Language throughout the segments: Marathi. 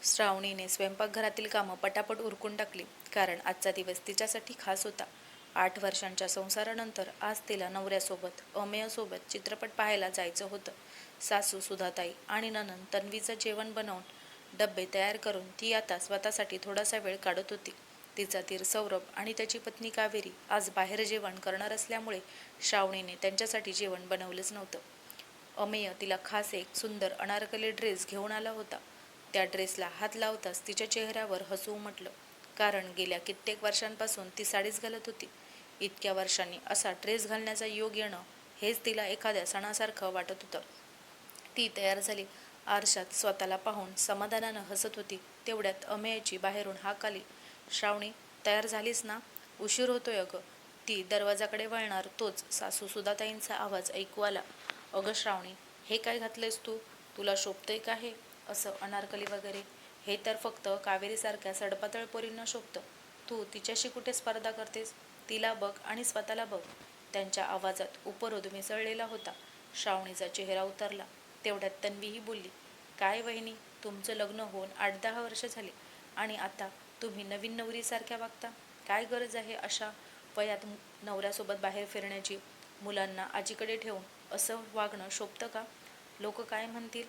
श्रावणीने स्वयंपाकघरातील कामं पटापट उरकून टाकली, कारण आजचा दिवस तिच्यासाठी खास होता. 8 वर्षांच्या संसारानंतर आज तिला नवऱ्यासोबत, अमेयसोबत चित्रपट पाहायला जायचं होतं. सासू सुधाताई आणि नणंद तन्वीचं जेवण बनवून डब्बे तयार करून ती आता स्वतःसाठी थोडासा वेळ काढत होती. तिचा दीर सौरभ आणि त्याची पत्नी कावेरी आज बाहेर जेवण करणार असल्यामुळे श्रावणीने त्यांच्यासाठी जेवण बनवलंच नव्हतं. अमेय तिला खास एक सुंदर अनारकली ड्रेस घेऊन आला होता. त्या ड्रेसला हात लावताच तिच्या चेहऱ्यावर हसू उमटलं, कारण गेल्या कित्येक वर्षांपासून ती साडीच घालत होती. इतक्या वर्षांनी असा ड्रेस घालण्याचा योग येणं हेच तिला एखाद्या सणासारखं वाटत होतं. ती तयार झाली. आरशात स्वतःला पाहून समाधानानं हसत होती. तेवढ्यात अमेयाची बाहेरून हाक आली, श्रावणी, तयार झालीस ना? उशीर होतोय अगं. ती दरवाजाकडे वळणार तोच सासू सुधाताईंचा आवाज ऐकू आला. अगं श्रावणी, हे काय घातलंयस तू? तुला शोभतंय का हे असं अनारकली वगैरे? हे तर फक्त कावेरीसारख्या सडपातळ पोरींना शोभतं. तू तिच्याशी कुठे स्पर्धा करतेस? तिला बघ आणि स्वतःला बघ. त्यांच्या आवाजात उपरोध मिसळलेला होता. श्रावणीचा चेहरा उतरला. तेवढ्यात तन्वीही बोलली, काय वहिनी, तुमचं लग्न होऊन 8-10 वर्ष झाली आणि आता तुम्ही नवीन नवरीसारख्या वागता. काय गरज आहे अशा वयात नवऱ्यासोबत बाहेर फिरण्याची? मुलांना आजीकडे ठेवून असं वागणं शोभतं का? लोक काय म्हणतील?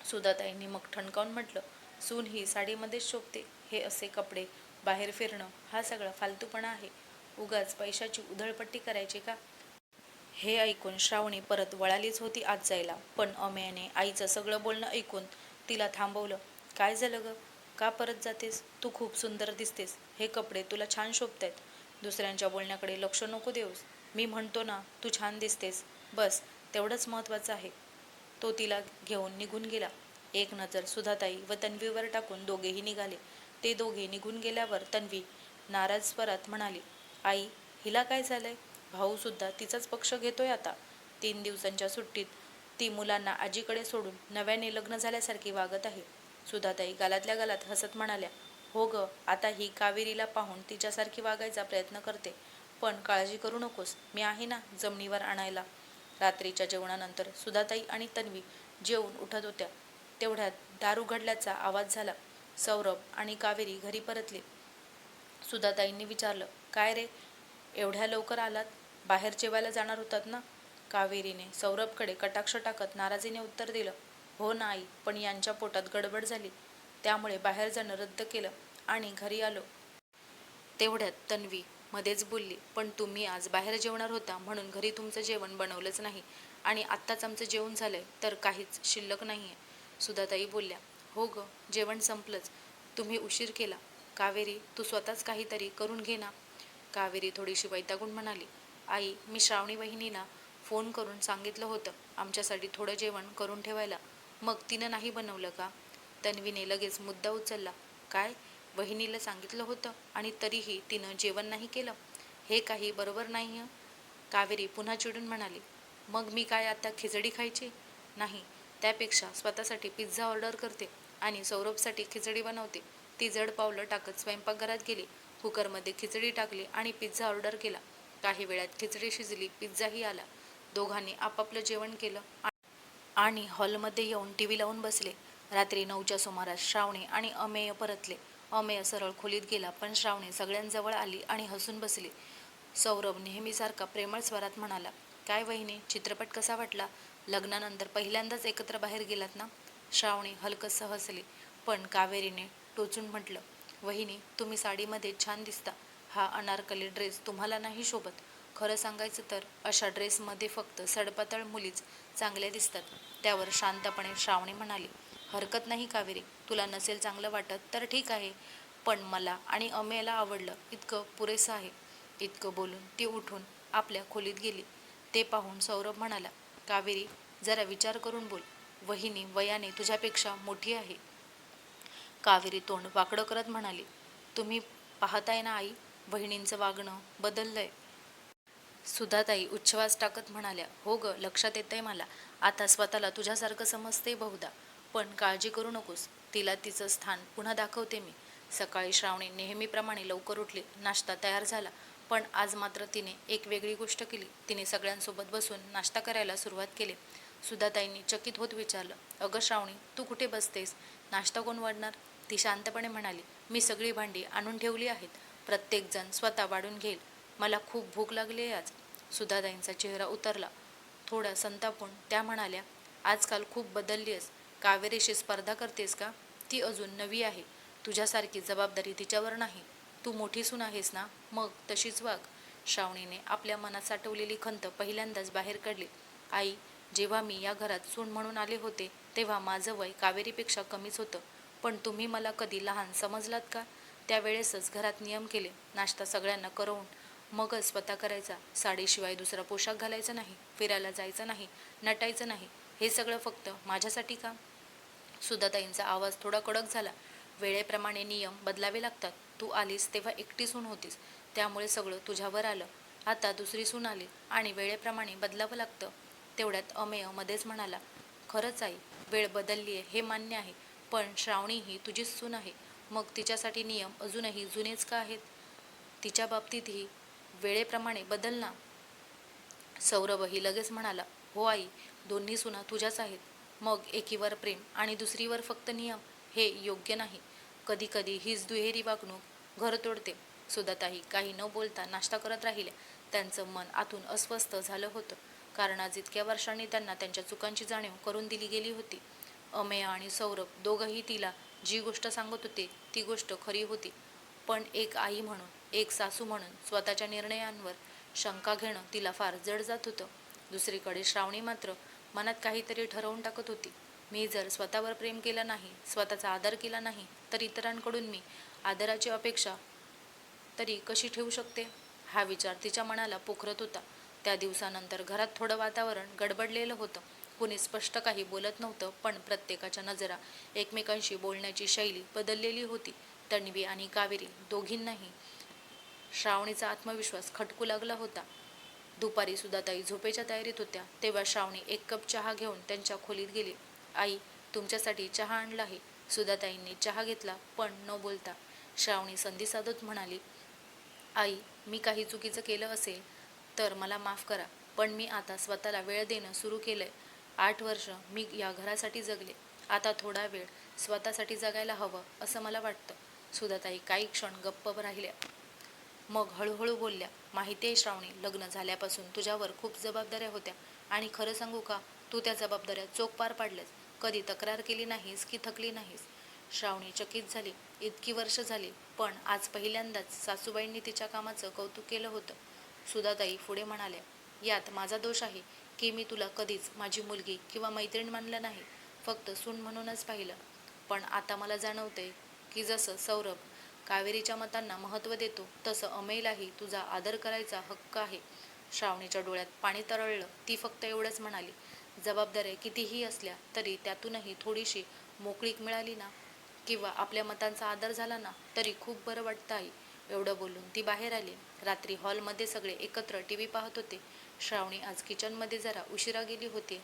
सुधाताईंनी मग ठणकावून म्हटलं, सून ही साडीमध्येच शोभते. हे असे कपडे, बाहेर फिरणं हा सगळा फालतूपणा आहे. उगाच पैशाची उधळपट्टी करायची का? हे ऐकून श्रावणी परत वळालीच होती आत जायला, पण अमेयाने आईचं सगळं बोलणं ऐकून तिला थांबवलं. काय झालं ग? का परत जातेस? तू खूप सुंदर दिसतेस. हे कपडे तुला छान शोभतायत. दुसऱ्यांच्या बोलण्याकडे लक्ष नको देऊस. मी म्हणतो ना, तू छान दिसतेस. बस तेवढंच महत्त्वाचं आहे. तो तिला घेऊन निघून गेला. एक नजर सुधाताई व तन्वीवर टाकून दोघेही निघाले. ते दोघे निघून गेल्यावर तन्वी नाराज स्वरात म्हणाली, आई, हिला काय झालंय? भाऊ सुद्धा तिचाच पक्ष घेतोय आता. 3 दिवसांच्या सुट्टीत ती मुलांना आजीकडे सोडून नव्याने लग्न झाल्यासारखी वागत आहे. सुधाताई गालातल्या गालात हसत म्हणाल्या, हो ग, आता ही कावेरीला पाहून तिच्यासारखी वागायचा प्रयत्न करते. पण काळजी करू नकोस, मी आहे ना जमिनीवर आणायला. रात्रीच्या जेवणानंतर सुधाताई आणि तन्वी जेवून उठत होत्या. तेवढ्यात दार उघडल्याचा आवाज झाला. सौरभ आणि कावेरी घरी परतले. सुधाताईंनी विचारलं, काय रे, एवढ्या लवकर आलात? बाहेर जेवायला जाणार होतात ना? कावेरीने सौरभकडे कटाक्ष टाकत नाराजीने उत्तर दिलं, हो ना आई, पण यांच्या पोटात गडबड झाली, त्यामुळे बाहेर जाणं रद्द केलं आणि घरी आलो. तेवढ्यात तन्वी मध्येच बोलली, पण तुम्ही आज बाहेर जेवणार होता म्हणून घरी तुमचं जेवण बनवलंच नाही आणि आत्ताच आमचं जेवण झालंय तर काहीच शिल्लक नाहीये. सुधाताई बोलल्या, हो ग, जेवण संपलंच. तुम्ही उशीर केला. कावेरी, तू स्वतःच काहीतरी करून घे ना. कावेरी थोडीशी वैतागून म्हणाली, आई, मी श्रावणी वहिनींना फोन करून सांगितलं होतं आमच्यासाठी थोडं जेवण करून ठेवायला. मग तिनं नाही बनवलं का? तन्वीने लगेच मुद्दा उचलला, काय? वहिनीला सांगितलं होतं आणि तरीही तिनं जेवण नाही केलं? हे काही बरोबर नाही हं. कावेरी पुन्हा चिडून म्हणाली, मग मी काय आता खिचडी खायची? नाही, त्यापेक्षा स्वतःसाठी पिझ्झा ऑर्डर करते आणि सौरभसाठी खिचडी बनवते. ती जड पावलं टाकत स्वयंपाकघरात गेली. कुकरमध्ये खिचडी टाकली आणि पिझ्झा ऑर्डर केला. काही वेळात खिचडी शिजली, पिझ्झाही आला. दोघांनी आपापलं जेवण केलं आणि हॉलमध्ये येऊन टीव्ही लावून बसले. रात्री 9च्या सुमारास श्रावणी आणि अमेय परतले. अमेय सरळ खोलीत गेला, पण श्रावणी सगळ्यांजवळ आली आणि हसून बसली. सौरभ नेहमीसारखा प्रेमळ स्वरात म्हणाला, काय वहिनी, चित्रपट कसा वाटला? लग्नानंतर पहिल्यांदाच एकत्र बाहेर गेलात ना? श्रावणी हलकसं हसली, पण कावेरीने टोचून म्हटलं, वहिनी, तुम्ही साडीमध्ये छान दिसता. हा अनारकली ड्रेस तुम्हाला नाही शोभत. खरं सांगायचं तर अशा ड्रेसमध्ये फक्त सडपातळ मुलीच चांगल्या दिसतात. त्यावर शांतपणे श्रावणी म्हणाली, हरकत नाही कावेरी, तुला नसेल चांगलं वाटत तर ठीक आहे, पण मला आणि अमेयला आवडलं इतकं पुरेसं आहे. इतकं बोलून ती उठून आपल्या खोलीत गेली. ते पाहून सौरभ म्हणाला, कावेरी, जरा विचार करून बोल. वहिनी वयाने तुझ्यापेक्षा मोठी आहे. कावेरी तोंड वाकडं करत म्हणाली, तुम्ही पाहताय ना आई, वहिनींचं वागणं बदललंय. सुधाताई उच्छवास टाकत म्हणाल्या, हो ग, लक्षात येतंय मला. आता स्वतःला तुझ्यासारखं समजते बहुधा. पण काळजी करू नकोस, तिला तिचं स्थान पुन्हा दाखवते मी. सकाळी श्रावणी नेहमीप्रमाणे लवकर उठली. नाश्ता तयार झाला, पण आज मात्र तिने एक वेगळी गोष्ट केली. तिने सगळ्यांसोबत बसून नाश्ता करायला सुरुवात केली. सुधाताईंनी चकित होत विचारलं, अगं श्रावणी, तू कुठे बसतेस? नाश्ता कोण वाढणार? ती शांतपणे म्हणाली, मी सगळी भांडी आणून ठेवली आहेत. प्रत्येकजण स्वतः वाढून घेईल. मला खूप भूक लागली आहे आज. सुधाताईंचा चेहरा उतरला. थोड्या संतापून त्या म्हणाल्या, आजकाल खूप बदलली आहेस. कावेरीशी स्पर्धा करतेस का? ती अजून नवी आहे. तुझ्यासारखी जबाबदारी तिच्यावर नाही. तू मोठी सून आहेस ना, मग तशीच वाग. श्रावणीने आपल्या मनात साठवलेली खंत पहिल्यांदाच बाहेर काढली. आई, जेव्हा मी या घरात सून म्हणून आले होते तेव्हा माझं वय कावेरीपेक्षा कमीच होतं. पण तुम्ही मला कधी लहान समजलात का? त्यावेळेसच घरात नियम केले, नाश्ता सगळ्यांना करवून मगच स्वतः करायचा. साडीशिवाय दुसरा पोशाख घालायचा नाही, फिरायला जायचं नाही, नटायचं नाही. हे सगळं फक्त माझ्यासाठी का? सुधाताईंचा आवाज थोडा कडक झाला. वेळेप्रमाणे नियम बदलावे लागतात. तू आलीस तेव्हा एकटी सून होतीस, त्यामुळे सगळं तुझ्यावर आलं. आता दुसरी सून आली आणि वेळेप्रमाणे बदलावं लागतं. तेवढ्यात अमेय मध्येच म्हणाला, खरंच आई, वेळ बदलली आहे हे मान्य आहे, पण श्रावणी ही तुझीच सून आहे. मग तिच्यासाठी नियम अजूनही जुनेच का आहेत? तिच्या बाबतीतही वेळेप्रमाणे बदल ना. सौरभही लगेच म्हणाला, हो आई, दोन्ही सुना तुझ्याच आहेत. मग एकीवर प्रेम आणि दुसरीवर फक्त नियम, हे योग्य नाही. कधी कधी हीच दुहेरी वागणूक घर तोडते. सुधाताई काही न बोलता नाश्ता करत राहिल्या. त्यांचं मन आतून अस्वस्थ झालं होतं, कारण आज इतक्या वर्षांनी त्यांना त्यांच्या चुकांची जाणीव करून दिली गेली होती. अमेय आणि सौरभ दोघंही तिला जी गोष्ट सांगत होते ती गोष्ट खरी होती. पण एक आई म्हणून, एक सासू म्हणून स्वतःच्या निर्णयांवर शंका घेणं तिला फार जड जात होतं. दुसरीकडे श्रावणी मात्र मनात काहीतरी ठरवून टाकत होती. मी जर स्वतःवर प्रेम केलं नाही, स्वतःचा आदर केला नाही, तर इतरांकडून मी आदराची अपेक्षा तरी कशी ठेवू शकते? हा विचार तिच्या मनाला पोखरत होता. त्या दिवसानंतर घरात थोडं वातावरण गडबडलेलं होतं. कुणी स्पष्ट काही बोलत नव्हतं, पण प्रत्येकाच्या नजरा एकमेकांशी बोलण्याची शैली बदललेली होती. तन्वी आणि कावेरी दोघींनाही श्रावणीचा आत्मविश्वास खटकू लागला होता. दुपारी सुधाताई झोपेच्या तयारीत होत्या तेव्हा श्रावणी एक कप चहा घेऊन त्यांच्या खोलीत गेली. आई, तुमच्यासाठी चहा आणला आहे. सुधाताईंनी चहा घेतला, पण न बोलता. श्रावणी संधी साधत म्हणाली, आई, मी काही चुकीचं केलं असेल तर मला माफ करा, पण मी आता स्वतःला वेळ देणं सुरू केलंय. 8 वर्ष मी या घरासाठी जगले. आता थोडा वेळ स्वतःसाठी जगायला हवं असं मला वाटतं. सुधाताई काही क्षण गप्प राहिल्या, मग हळूहळू बोलल्या, माहिती आहे श्रावणी, लग्न झाल्यापासून तुझ्यावर खूप जबाबदाऱ्या होत्या आणि खरं सांगू का, तू त्या जबाबदाऱ्या चोख पार पाडल्यास. कधी तक्रार केली नाहीस की थकली नाहीस. श्रावणी चकित झाली. इतकी वर्ष झाली, पण आज पहिल्यांदाच सासूबाईंनी तिच्या कामाचं कौतुक केलं होतं. सुधाताई पुढे म्हणाल्या, यात माझा दोष आहे की मी तुला कधीच माझी मुलगी किंवा मैत्रीण मानलं नाही, फक्त सून म्हणूनच पाहिलं. पण आता मला जाणवतंय की जसं सौरभ कावेरीच्या मतांना महत्त्व देतो, तसं अमेयलाही तुझा आदर करायचा हक्क आहे. श्रावणीच्या डोळ्यात पाणी तरळलं. ती फक्त एवढंच म्हणाली, जबाबदाऱ्या कितीही असल्या तरी त्यातूनही थोडीशी मोकळीक मिळाली ना, किंवा आपल्या मतांचा आदर झाला ना, तरी खूप बरं वाटतं आई. एवढं बोलून ती बाहेर आली. रात्री हॉलमध्ये सगळे एकत्र टीव्ही पाहत होते. श्रावणी आज किचनमध्ये जरा उशिरा गेली होती.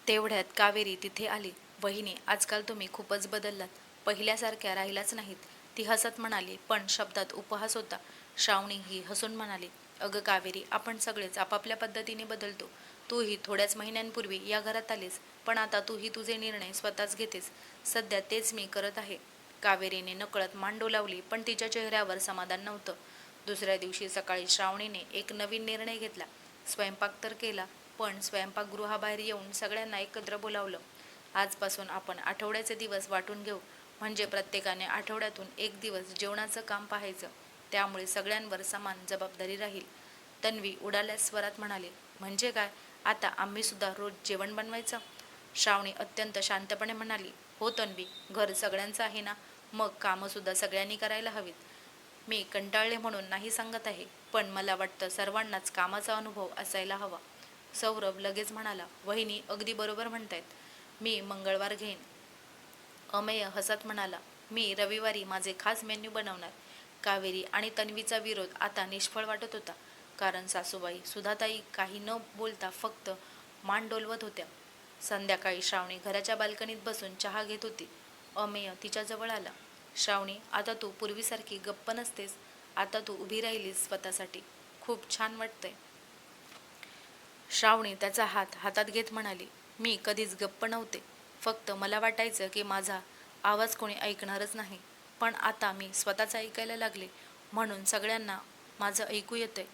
तेवढ्यात कावेरी तिथे आली. वहिनी, आजकाल तुम्ही खूपच बदललात. पहिल्यासारख्या राहिलाच नाहीत. ती हसत म्हणाली, पण शब्दात उपहास होता. श्रावणी ही हसून म्हणाली, अगं कावेरी, आपण सगळेच आपापल्या पद्धतीने बदलतो. तूही थोड्याच महिन्यांपूर्वी या घरात आलीस, पण आता तूही तुझे निर्णय स्वतःच घेतेस. सध्या तेच मी करत आहे. कावेरीने नकळत मान डोलावली, पण तिच्या चेहऱ्यावर समाधान नव्हतं. दुसऱ्या दिवशी सकाळी श्रावणीने एक नवीन निर्णय घेतला. स्वयंपाक तर केला, पण स्वयंपाकगृहाबाहेर येऊन सगळ्यांना एकत्र बोलावलं. आजपासून आपण आठवड्याचे दिवस वाटून घेऊ, म्हणजे प्रत्येकाने आठवड्यातून एक दिवस जेवणाचं काम पाहायचं. त्यामुळे सगळ्यांवर समान जबाबदारी राहील. तन्वी उडाल्या स्वरात म्हणाली, म्हणजे काय, आता आम्ही सुद्धा रोज जेवण बनवायचं? श्रावणी अत्यंत शांतपणे म्हणाली, हो तन्वी, घर सगळ्यांचं आहे ना, मग कामंसुद्धा सगळ्यांनी करायला हवीत. मी कंटाळले म्हणून नाही सांगत आहे, पण मला वाटतं सर्वांनाच कामाचा अनुभव असायला हवा. सौरभ लगेच म्हणाला, वहिनी अगदी बरोबर म्हणतायत, मी मंगळवार घेईन. अमेय हसत म्हणाला, मी रविवारी माझे खास मेन्यू बनवणार. कावेरी आणि तन्वीचा विरोध आता निष्फळ वाटत होता, कारण सासूबाई सुधाताई काही न बोलता फक्त मान डोलवत होत्या. संध्याकाळी श्रावणी घराच्या बाल्कनीत बसून चहा घेत होती. अमेय तिच्याजवळ आला, श्रावणी, आता तू पूर्वीसारखी गप्प नसतेस. आता तू उभी राहिलीस स्वतःसाठी. खूप छान वाटतंय. श्रावणी त्याचा हात हातात घेत म्हणाली, मी कधीच गप्प नव्हते. फक्त मला वाटायचं की माझा आवाज कोणी ऐकणारच नाही. पण आता मी स्वतःच ऐकायला लागले, म्हणून सगळ्यांना माझं ऐकू येतंय.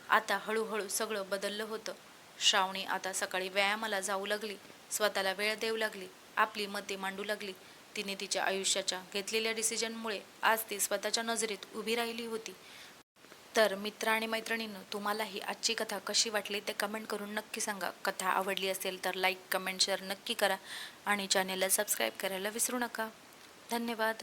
आता हळूहळू सगळं बदललं होतं. श्रावणी आता सकाळी व्यायामाला जाऊ लागली, स्वतःला वेळ देऊ लागली, आपली मते मांडू लागली. तिने तिच्या आयुष्याच्या घेतलेल्या डिसिजनमुळे आज ती स्वतःच्या नजरेत उभी राहिली होती. तर मित्र आणि मैत्रिणींनो, तुम्हालाही आजची कथा कशी वाटली ते कमेंट करून नक्की सांगा. कथा आवडली असेल तर लाईक, कमेंट, शेअर नक्की करा आणि चॅनेलला सबस्क्राईब करायला विसरू नका. धन्यवाद.